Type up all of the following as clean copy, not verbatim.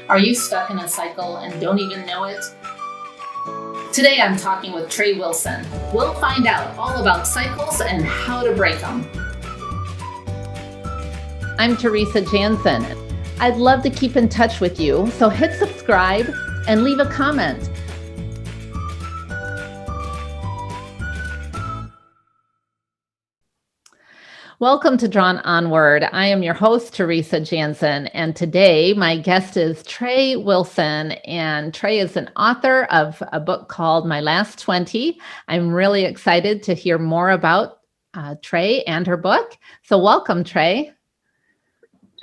Are you stuck in a cycle and don't even know it? Today I'm talking with Trae Wilson. We'll find out all about cycles and how to break them. I'm Teresa Janzen. I'd love to keep in touch with you, so hit subscribe and leave a comment. Welcome to Drawn Onward. I am your host, Teresa Janzen, and today my guest is Trae Wilson, and Trae is an author of a book called My Last 20. I'm really excited to hear more about Trae and her book. So welcome, Trae.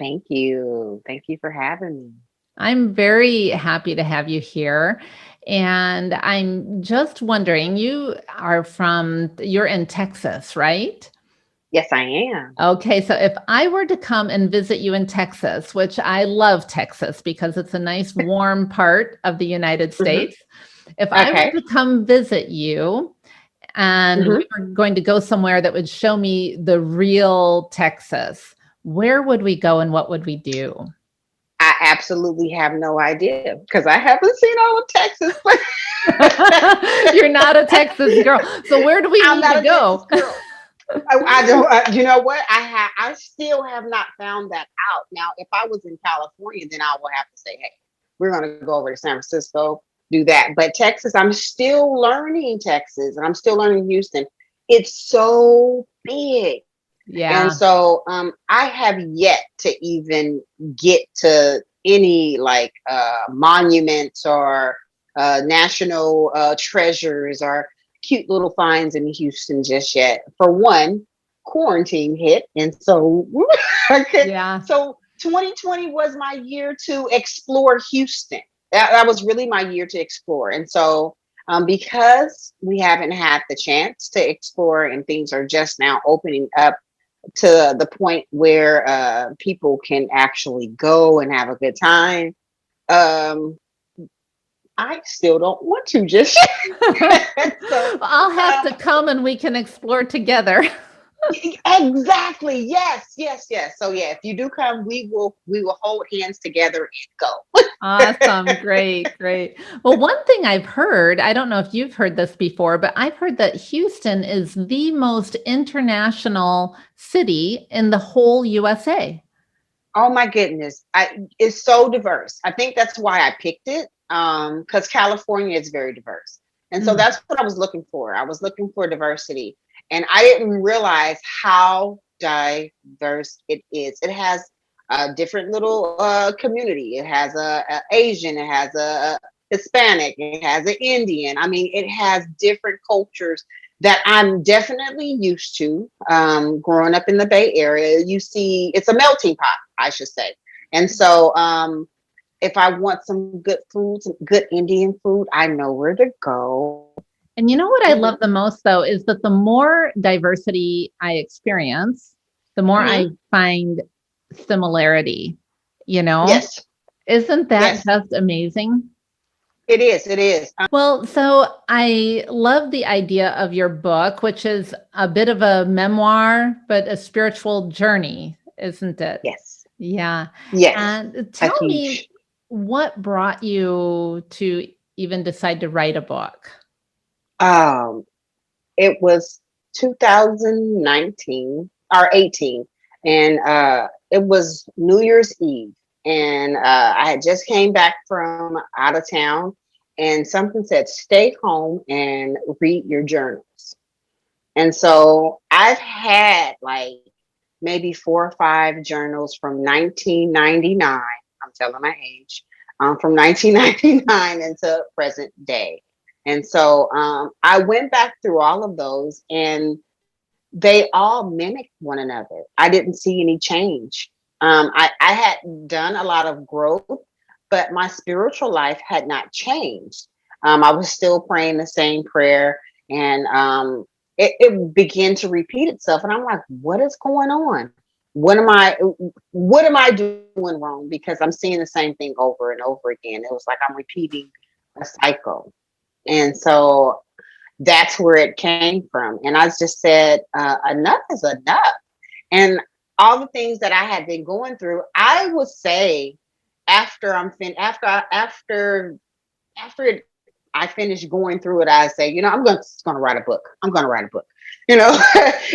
Thank you. Thank you for having me. I'm very happy to have you here. And I'm just wondering, you're in Texas, right? Yes, I am. Okay, so if I were to come and visit you in Texas, which I love Texas because it's a nice warm part of the United States. If I were to come visit you and we were going to go somewhere that would show me the real Texas, where would we go and what would we do? I absolutely have no idea because I haven't seen all of Texas. You're not a Texas girl. So where do we need to go? I don't. You know what? I still have not found that out. Now, if I was in California, then I will have to say, "Hey, we're going to go over to San Francisco, do that." But Texas, I'm still learning Texas, and I'm still learning Houston. It's so big, yeah. And so, I have yet to even get to any monuments or national treasures or cute little finds in Houston just yet. For one, quarantine hit, and so So 2020 was my year to explore Houston. That was really my year to explore, and so because we haven't had the chance to explore, and things are just now opening up to the point where people can actually go and have a good time. I still don't want to just yet. So, I'll have to come and we can explore together. Exactly. Yes. So yeah, if you do come, we will hold hands together and go. Awesome. Great. Well, one thing I've heard, I don't know if you've heard this before, but I've heard that Houston is the most international city in the whole USA. Oh my goodness. It's so diverse. I think that's why I picked it. Because California is very diverse. And so that's what I was looking for. I was looking for diversity. And I didn't realize how diverse it is. It has a different little community. It has a Asian, it has a Hispanic, it has an Indian. I mean, it has different cultures that I'm definitely used to. Growing up in the Bay Area, you see it's a melting pot, I should say. And so if I want some good food, some good Indian food, I know where to go. And you know what I love the most, though, is that the more diversity I experience, the more I find similarity, Yes. Isn't that just amazing? It is. Well, so I love the idea of your book, which is a bit of a memoir, but a spiritual journey, isn't it? Yes. Yeah. Yes. And tell me, what brought you to even decide to write a book? It was 2019 or 18, and it was New Year's Eve, and I had just came back from out of town, and something said, "Stay home and read your journals." And so I've had like maybe 4 or 5 journals from 1999. I'm telling my age, from 1999 into present day. And so I went back through all of those, and they all mimicked one another. I didn't see any change. I had done a lot of growth, but my spiritual life had not changed. I was still praying the same prayer, and it began to repeat itself. And I'm like, what is going on? What am I doing wrong? Because I'm seeing the same thing over and over again. It was like I'm repeating a cycle. And so that's where it came from. And I just said, enough is enough. And all the things that I had been going through, I would say after I'm fin after it, I finish going through it, I say, I'm gonna write a book. I'm gonna write a book. You know,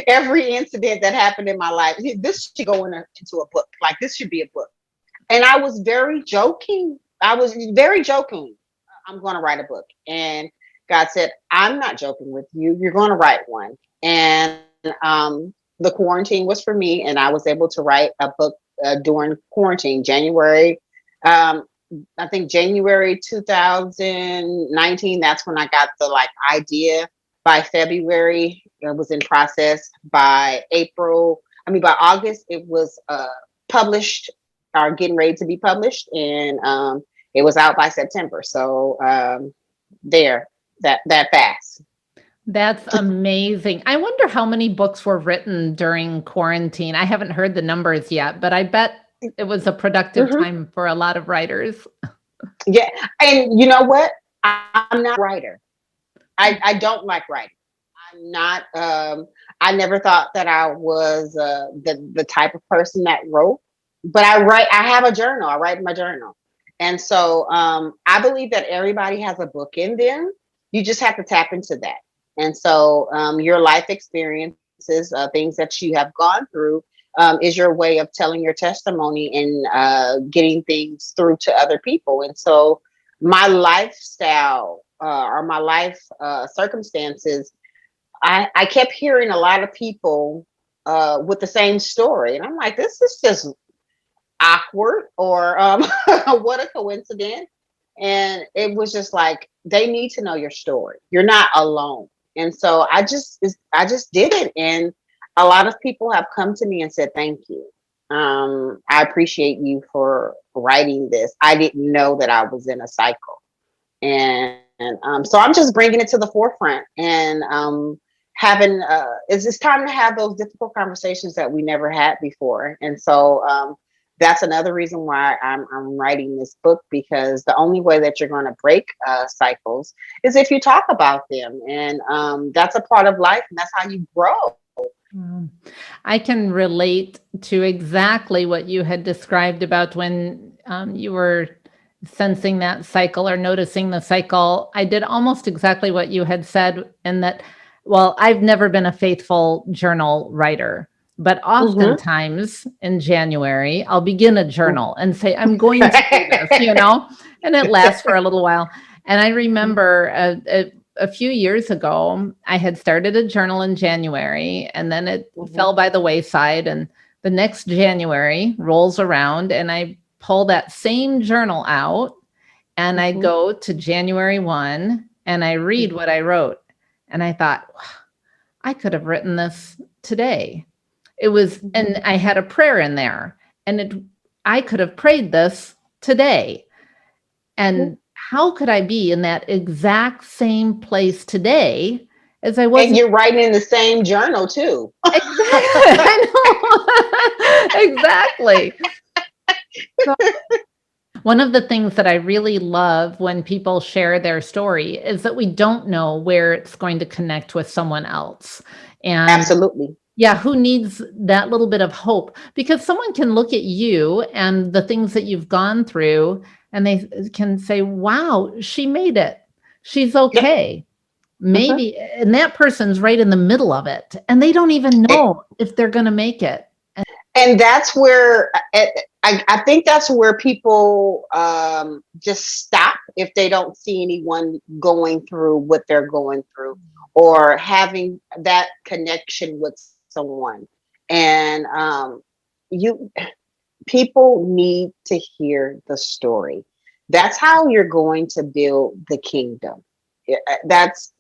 every incident that happened in my life, this should go into a book. Like this should be a book. And I was very joking. I was very joking. I'm gonna write a book. And God said, I'm not joking with you. You're gonna write one. And the quarantine was for me, and I was able to write a book during quarantine, January. Um, I think January 2019, that's when I got the like idea. By February, it was in process. By August, it was published or getting ready to be published. And it was out by September. So there, that fast. That's amazing. I wonder how many books were written during quarantine. I haven't heard the numbers yet, but I bet it was a productive Hmm. time for a lot of writers. Yeah. And you know what? I'm not a writer. I don't like writing. I'm not. I never thought that I was the type of person that wrote, but I write. I have a journal. I write in my journal, and so I believe that everybody has a book in them. You just have to tap into that, and so your life experiences, things that you have gone through, is your way of telling your testimony and getting things through to other people, and so my lifestyle or my life circumstances, I kept hearing a lot of people with the same story. And I'm like, this is just awkward or what a coincidence. And it was just like, they need to know your story. You're not alone. And so I just did it. And a lot of people have come to me and said, thank you. I appreciate you for writing this. I didn't know that I was in a cycle. And so I'm just bringing it to the forefront and having it's time to have those difficult conversations that we never had before. And so that's another reason why I'm writing this book, because the only way that you're going to break cycles is if you talk about them. And that's a part of life, and that's how you grow. Um, I can relate to exactly what you had described about when you were sensing that cycle or noticing the cycle. I did almost exactly what you had said, in that, well, I've never been a faithful journal writer, but Hmm. oftentimes in January, I'll begin a journal and say, I'm going to do this, and it lasts for a little while. And I remember a few years ago, I had started a journal in January, and then it Hmm. fell by the wayside. And the next January rolls around, and I pull that same journal out, and I Hmm. go to January 1 and I read what I wrote. And I thought, wow, I could have written this today. It was, Hmm. and I had a prayer in there, and I could have prayed this today. And how could I be in that exact same place today as I was? And you're writing in the same journal too. Exactly. I know. Exactly. So one of the things that I really love when people share their story is that we don't know where it's going to connect with someone else. And Absolutely. yeah, who needs that little bit of hope? Because someone can look at you and the things that you've gone through, and they can say, wow, she made it. She's Yep. okay. Hmm. Maybe, and that person's right in the middle of it, and they don't even know if they're going to make it. And that's where I think that's where people just stop if they don't see anyone going through what they're going through or having that connection with someone. And you people need to hear the story. That's how you're going to build the kingdom. Yeah, that's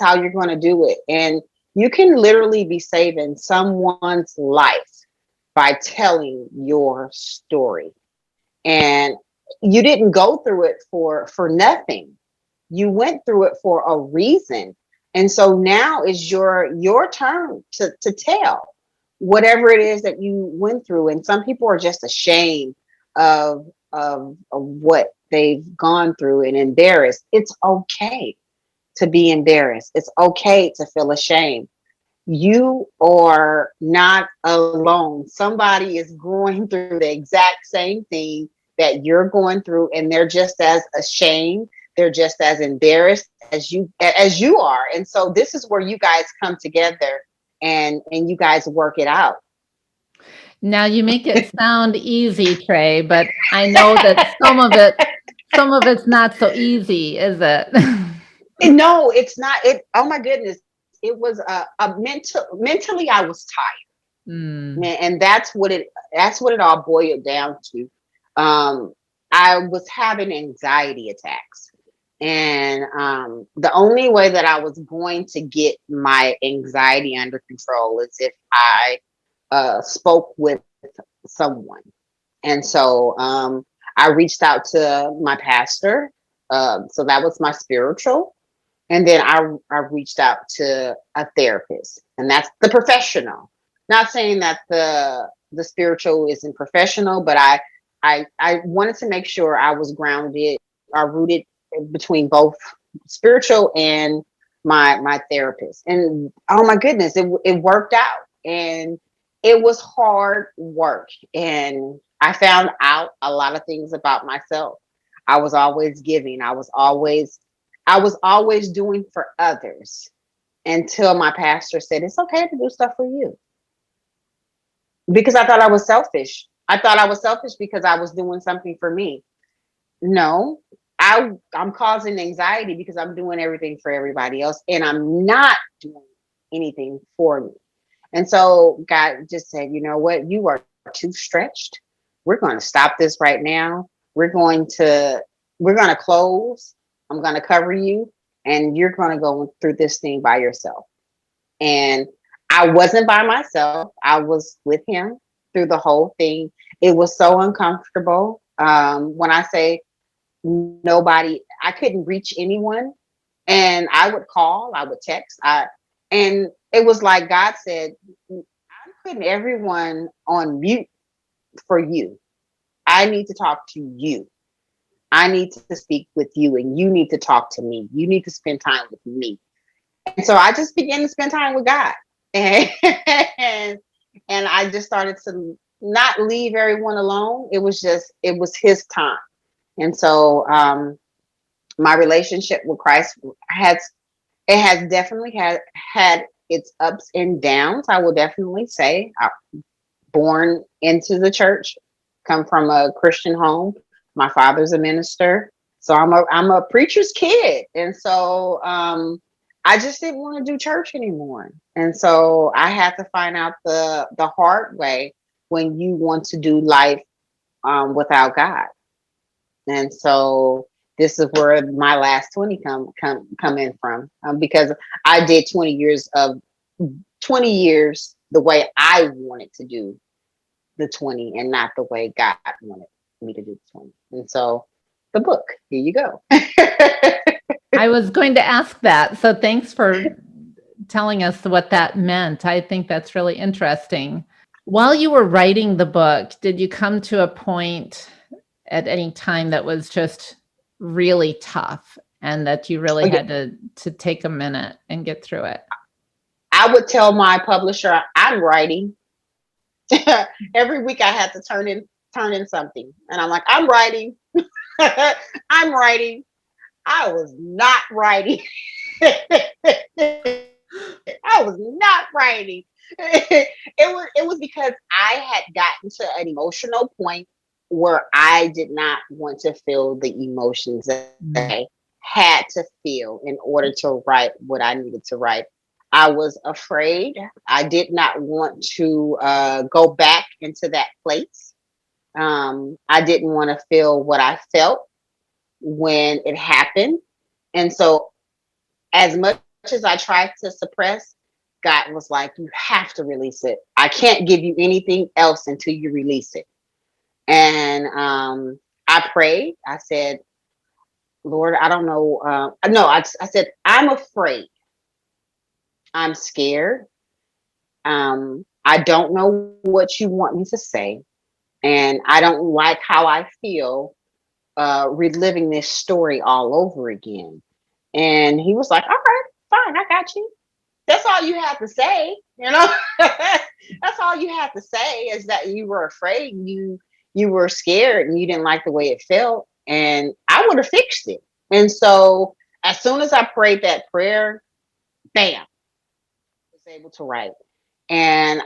how you're going to do it. And you can literally be saving someone's life by telling your story. And you didn't go through it for nothing. You went through it for a reason. And so now is your turn to tell whatever it is that you went through. And some people are just ashamed of what they've gone through and embarrassed. It's okay to be embarrassed. It's okay to feel ashamed. You are not alone. Somebody is going through the exact same thing that you're going through, and they're just as ashamed, they're just as embarrassed as you are. And so this is where you guys come together and you guys work it out. Now you make it sound easy, Trae, but I know that some of it's not so easy, is it? No, it's not. Oh my goodness. It was mentally I was tired. And that's what it all boiled down to. I was having anxiety attacks. And the only way that I was going to get my anxiety under control is if I spoke with someone. And so I reached out to my pastor. So that was my spiritual. And then I reached out to a therapist, and that's the professional. Not saying that the spiritual isn't professional, but I wanted to make sure I was grounded, rooted between both spiritual and my therapist. And oh my goodness, it worked out. And it was hard work. And I found out a lot of things about myself. I was always giving. I was always doing for others, until my pastor said, it's okay to do stuff for you. Because I thought I was selfish. I thought I was selfish because I was doing something for me. No, I'm causing anxiety because I'm doing everything for everybody else, and I'm not doing anything for me. And so God just said, you know what? You are too stretched. We're going to stop this right now. We're going to close. I'm going to cover you, and you're going to go through this thing by yourself. And I wasn't by myself. I was with him through the whole thing. It was so uncomfortable. When I say nobody, I couldn't reach anyone, and I would call, I would text. And it was like God said, I'm putting everyone on mute for you. I need to talk to you. I need to speak with you, and you need to talk to me. You need to spend time with me. And so I just began to spend time with God. And I just started to not leave everyone alone. It was his time. And so my relationship with Christ has definitely had its ups and downs. I will definitely say, born into the church, come from a Christian home. My father's a minister, so I'm a preacher's kid, and so I just didn't want to do church anymore. And so I had to find out the hard way when you want to do life without God. And so this is where my last 20 come in from, because I did 20 years the way I wanted to do the 20, and not the way God wanted me to do the 20. And so the book, here you go. I was going to ask that. So thanks for telling us what that meant. I think that's really interesting. While you were writing the book, did you come to a point at any time that was just really tough and that you really had to take a minute and get through it? I would tell my publisher, I'm writing. Every week I had to turn in something. And I'm like, I'm writing. I'm writing. I was not writing. I was not writing. It was because I had gotten to an emotional point where I did not want to feel the emotions that I had to feel in order to write what I needed to write. I was afraid. I did not want to go back into that place. I didn't want to feel what I felt when it happened. And so as much as I tried to suppress, God was like, you have to release it. I can't give you anything else until you release it. And I prayed. I said, Lord, I don't know. No, I said, I'm afraid. I'm scared. I don't know what you want me to say. And I don't like how I feel reliving this story all over again. And he was like, all right, fine, I got you. That's all you have to say, you know. That's all you have to say is that you were afraid. you were scared and you didn't like the way it felt, and I would have fixed it. And so as soon as I prayed that prayer, bam, I was able to write. And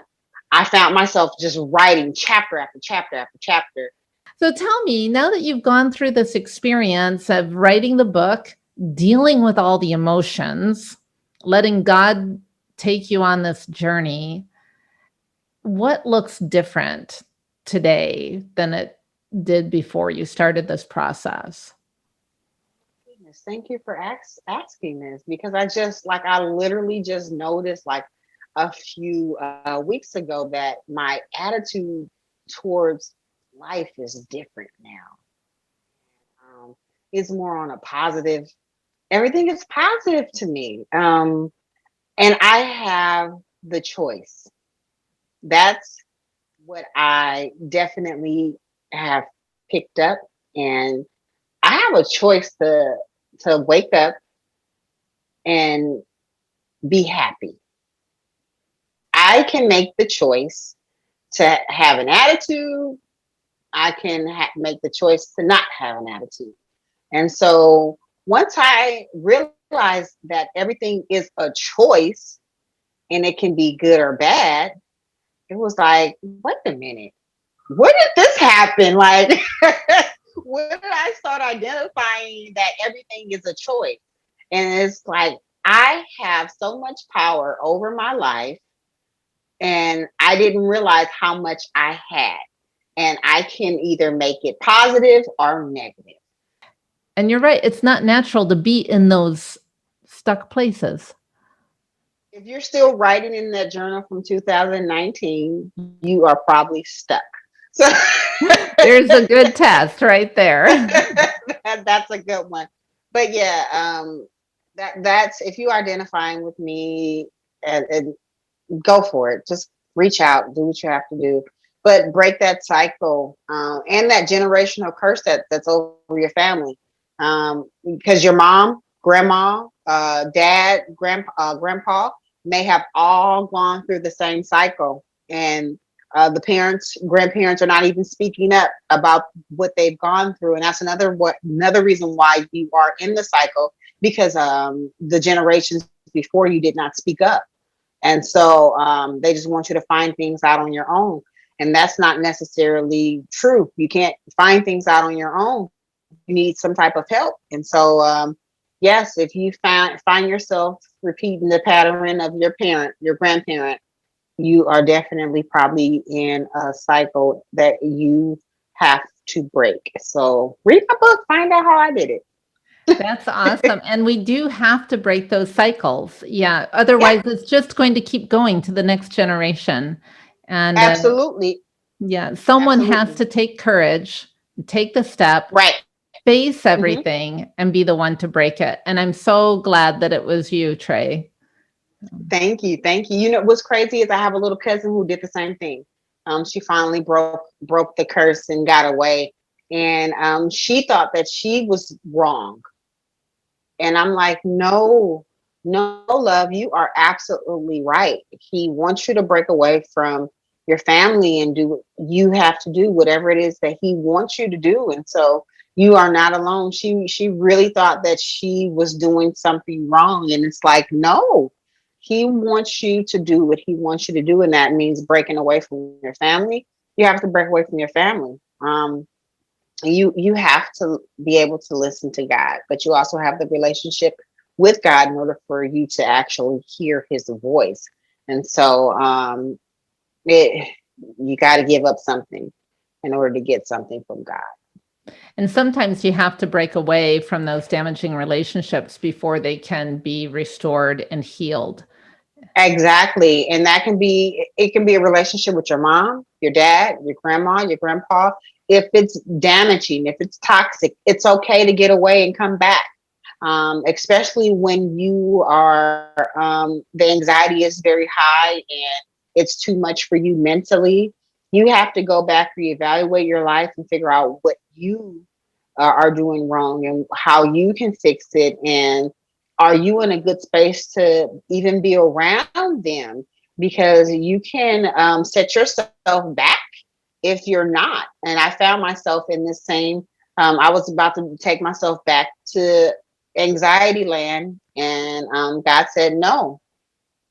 I found myself just writing chapter after chapter after chapter. So tell me, now that you've gone through this experience of writing the book, dealing with all the emotions, letting God take you on this journey, what looks different today than it did before you started this process? Goodness, thank you for asking this, because I literally just noticed like a few weeks ago that my attitude towards life is different now. It's more on a positive. Everything is positive to me. And I have the choice. That's what I definitely have picked up. And I have a choice to wake up and be happy. I can make the choice to have an attitude. I can make the choice to not have an attitude. And so once I realized that everything is a choice and it can be good or bad, it was like, wait a minute, where did this happen? Like, when did I start identifying that everything is a choice? And it's like, I have so much power over my life, and I didn't realize how much I had. And I can either make it positive or negative. And you're right, it's not natural to be in those stuck places. If you're still writing in that journal from 2019, you are probably stuck. So there's a good test right there. That's a good one. But yeah, that's if you identifying with me, and go for it. Just reach out, do what you have to do, but break that cycle, and that generational curse that's over your family, because your mom, grandma, dad, grandpa may have all gone through the same cycle, and the parents, grandparents are not even speaking up about what they've gone through, and that's another reason why you are in the cycle, because the generations before you did not speak up. And so they just want you to find things out on your own. And that's not necessarily true. You can't find things out on your own. You need some type of help. And so, yes, if you find yourself repeating the pattern of your parent, your grandparent, you are definitely probably in a cycle that you have to break. So read my book, find out how I did it. That's awesome. And we do have to break those cycles. Yeah. Otherwise, it's just going to keep going to the next generation. And absolutely. Yeah. Someone has to take courage, take the step, right, face everything, and be the one to break it. And I'm so glad that it was you, Trae. Thank you. Thank you. You know, what's crazy is I have a little cousin who did the same thing. She finally broke the curse and got away. And she thought that she was wrong. And I'm like, no, love, you are absolutely right. He wants you to break away from your family and you have to do whatever it is that he wants you to do. And so you are not alone. She really thought that she was doing something wrong. And it's like, no, he wants you to do what he wants you to do. And that means breaking away from your family. You have to break away from your family. You have to be able to listen to God, but you also have the relationship with God in order for you to actually hear his voice. And so you got to give up something in order to get something from God. And sometimes you have to break away from those damaging relationships before they can be restored and healed. Exactly. And it can be a relationship with your mom, your dad, your grandma, your grandpa. If it's damaging, if it's toxic, it's okay to get away and come back. Especially when you are, the anxiety is very high and it's too much for you mentally. You have to go back, reevaluate your life and figure out what you are doing wrong and how you can fix it. And are you in a good space to even be around them? Because you can set yourself back if you're not. And I found myself in this same, I was about to take myself back to anxiety land. And God said, no,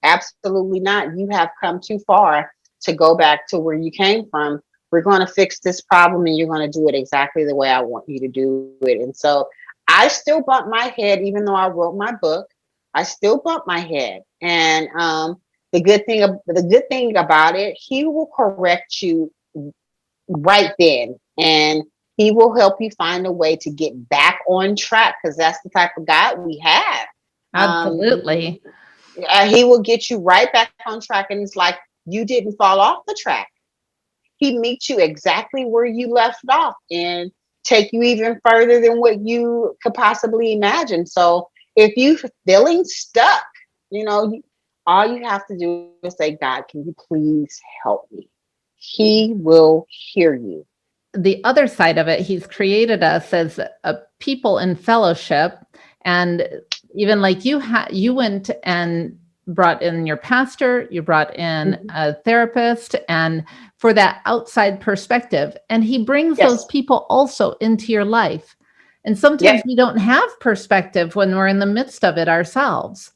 absolutely not. You have come too far to go back to where you came from. We're going to fix this problem and you're going to do it exactly the way I want you to do it. And so I still bump my head, even though I wrote my book, I still bump my head. And the good thing about it, he will correct you right then. And he will help you find a way to get back on track, because that's the type of God we have. Absolutely. He will get you right back on track. And it's like you didn't fall off the track. He meets you exactly where you left off and take you even further than what you could possibly imagine. So if you feeling stuck, all you have to do is say, God, can you please help me? He will hear you. The other side of it, he's created us as a people in fellowship. And even like you went and brought in your pastor, you brought in a therapist, and for that outside perspective. And he brings those people also into your life. And sometimes we don't have perspective when we're in the midst of it ourselves.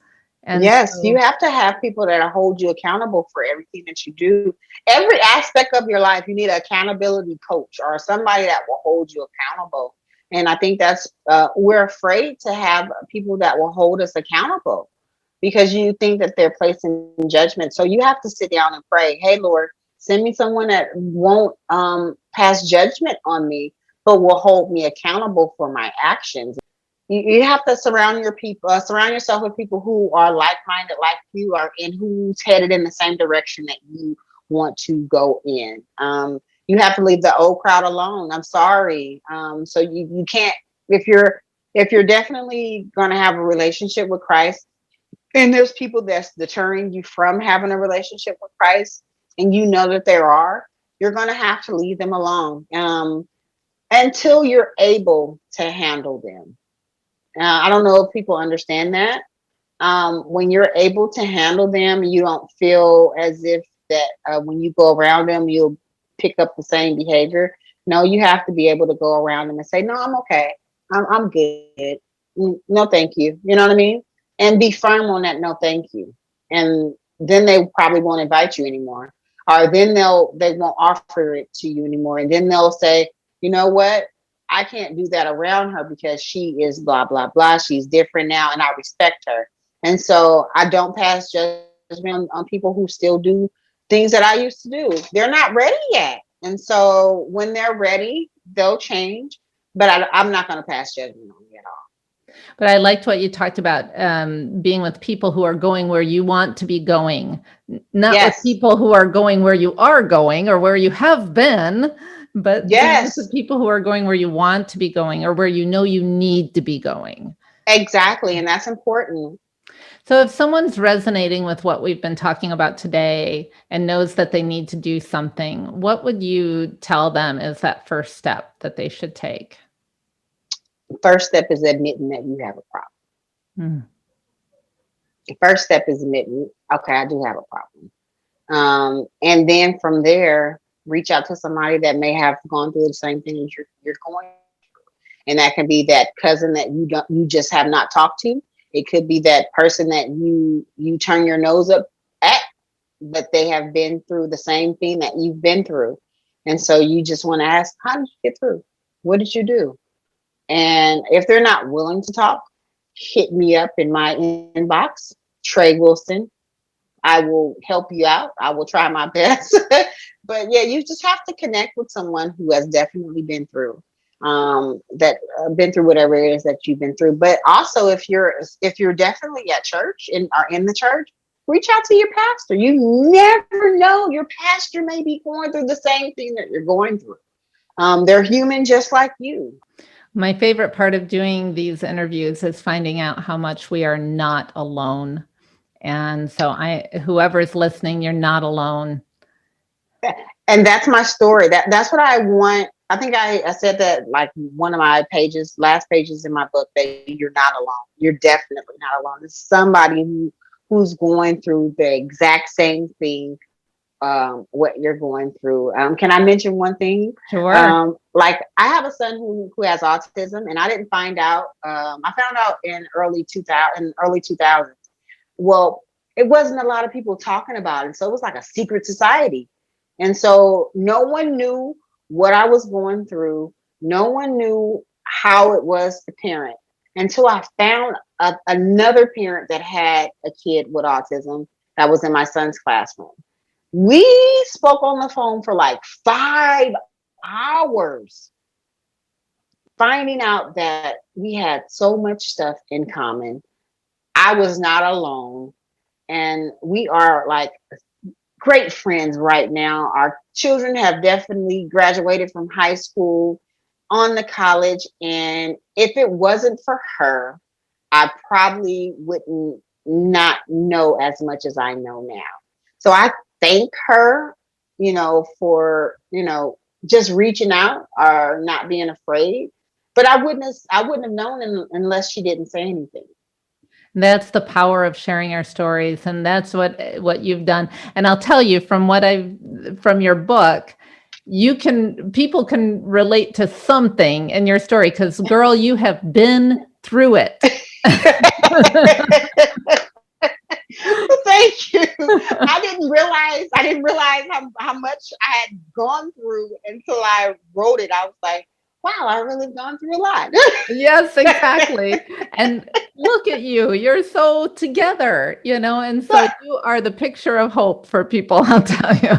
And you have to have people that hold you accountable for everything that you do. Every aspect of your life, you need an accountability coach or somebody that will hold you accountable. And I think that's, we're afraid to have people that will hold us accountable because you think that they're placing judgment. So you have to sit down and pray, hey, Lord, send me someone that won't pass judgment on me, but will hold me accountable for my actions. You have to surround yourself with people who are like-minded like you are and who's headed in the same direction that you want to go in. You have to leave the old crowd alone. I'm sorry. So you can't, if you're definitely going to have a relationship with Christ, and there's people that's deterring you from having a relationship with Christ, and you know that there are, you're going to have to leave them alone until you're able to handle them. I don't know if people understand that. When you're able to handle them, you don't feel as if that when you go around them, you'll pick up the same behavior. No, you have to be able to go around them and say, no, I'm okay. I'm good. No, thank you. You know what I mean? And be firm on that. No, thank you. And then they probably won't invite you anymore. Or then they won't offer it to you anymore. And then they'll say, you know what? I can't do that around her because she is blah, blah, blah. She's different now and I respect her. And so I don't pass judgment on people who still do things that I used to do. They're not ready yet. And so when they're ready, they'll change. But I'm not going to pass judgment on you at all. But I liked what you talked about, being with people who are going where you want to be going, not with people who are going where you are going or where you have been. But the people who are going where you want to be going or where you know you need to be going. Exactly. And that's important. So if someone's resonating with what we've been talking about today and knows that they need to do something, what would you tell them is that first step that they should take? The first step is admitting that you have a problem. The first step is admitting, okay, I do have a problem. And then from there, reach out to somebody that may have gone through the same thing as you're going through. And that can be that cousin that you just have not talked to. It could be that person that you turn your nose up at, but they have been through the same thing that you've been through. And so you just want to ask, how did you get through? What did you do? And if they're not willing to talk, hit me up in my inbox, Trae Wilson. I will help you out. I will try my best. But yeah, you just have to connect with someone who has definitely been through been through whatever it is that you've been through. But also if you're definitely at church and are in the church, reach out to your pastor. You never know, your pastor may be going through the same thing that you're going through. They're human just like you. My favorite part of doing these interviews is finding out how much we are not alone. And so whoever's listening, you're not alone. And that's my story. That's what I want. I think I said that like one of my last pages in my book, that you're not alone. You're definitely not alone. It's somebody who's going through the exact same thing what you're going through. Can I mention one thing? Sure. Like I have a son who has autism, and I didn't find out. I found out in early 2000s. Well, it wasn't a lot of people talking about it, so it was like a secret society, and so no one knew what I was going through. No one knew how it was to parent until I found another parent that had a kid with autism that was in my son's classroom. We spoke on the phone for like 5 hours, finding out that we had so much stuff in common. I was not alone. And we are like great friends right now. Our children have definitely graduated from high school on to college. And if it wasn't for her, I probably wouldn't not know as much as I know now. So I thank her, for, just reaching out or not being afraid. But I wouldn't have known unless she didn't say anything. That's the power of sharing our stories. And that's what you've done. And I'll tell you from from your book, people can relate to something in your story because girl, you have been through it. Thank you. I didn't realize how much I had gone through until I wrote it. I was like, wow, I really gone through a lot. Yes, exactly. And look at you. You're so together, and so you are the picture of hope for people, I'll tell you.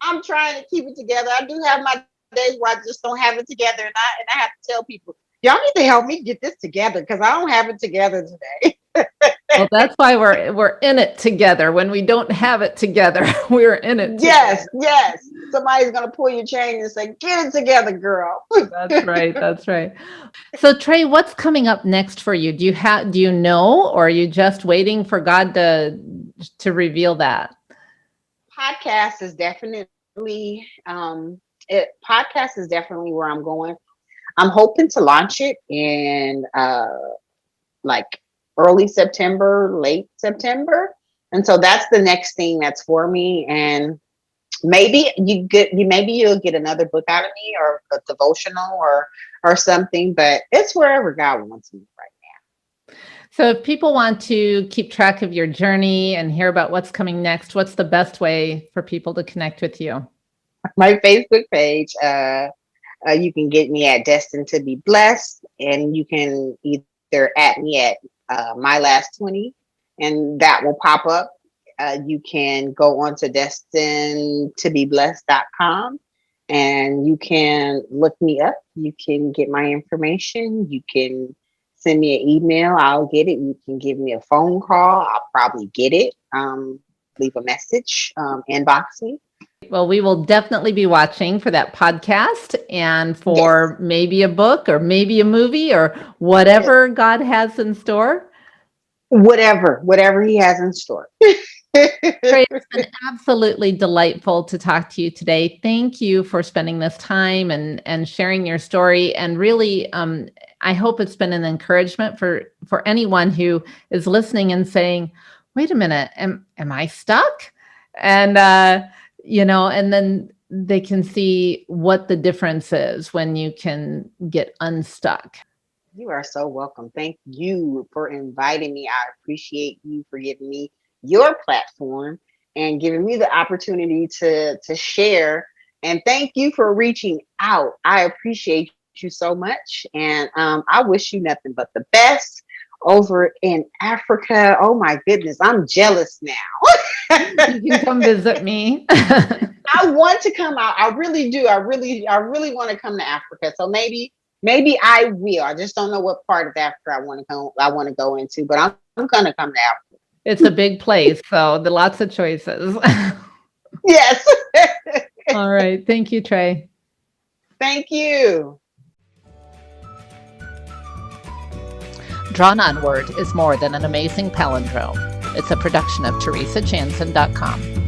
I'm trying to keep it together. I do have my days where I just don't have it together. And I have to tell people, y'all need to help me get this together because I don't have it together today. Well, that's why we're in it together. When we don't have it together, we're in it together. Yes. Somebody's going to pull your chain and say, get it together, girl. That's right. So Trae, what's coming up next for you? Do you know, or are you just waiting for God to reveal that? Podcast is definitely where I'm going. I'm hoping to launch it in like early September, late September. And so that's the next thing that's for me. And maybe you'll get another book out of me or a devotional or something, but it's wherever God wants me right now. So if people want to keep track of your journey and hear about what's coming next, what's the best way for people to connect with you? My Facebook page, you can get me at Destined to be Blessed, and you can either at me at My Last 20, and that will pop up. You can go on to destinedtobeblessed.com and you can look me up. You can get my information. You can send me an email. I'll get it. You can give me a phone call. I'll probably get it. Leave a message, inbox me. Well, we will definitely be watching for that podcast and for maybe a book or maybe a movie or whatever God has in store. Whatever he has in store. Trae, it's been absolutely delightful to talk to you today. Thank you for spending this time and sharing your story. And really, I hope it's been an encouragement for anyone who is listening and saying, wait a minute, am I stuck? And, and then they can see what the difference is when you can get unstuck. You are so welcome. Thank you for inviting me. I appreciate you for giving me your platform and giving me the opportunity to share. And thank you for reaching out. I appreciate you so much. And I wish you nothing but the best over in Africa. Oh my goodness, I'm jealous now. You can come visit me. I want to come out. I really do. I really want to come to Africa. So maybe I will. I just don't know what part of Africa I want to go into, but I'm going to come to Africa. It's a big place, so there are lots of choices. Yes. All right. Thank you, Trae. Thank you. Drawn Onward is more than an amazing palindrome. It's a production of TeresaJanzen.com.